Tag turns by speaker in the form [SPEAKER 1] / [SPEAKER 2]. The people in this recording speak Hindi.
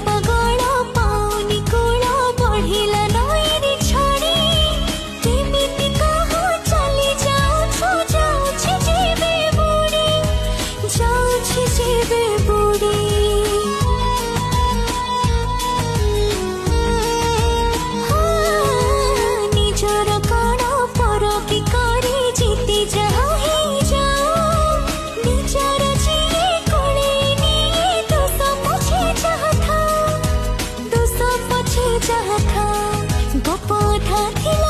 [SPEAKER 1] पागल पाउनी कूल बढ़िला नईरी छड़ी केमिति कहो चली जाऊछु जाऊछि जीवे बुड़ी जाऊछि जीवे बुड़ी निजर कण पर की करी जीती जाओ ही जाओ निजर जिए कोले निये दोष पछे जहाँ था दोष पछे जहाँ था गप था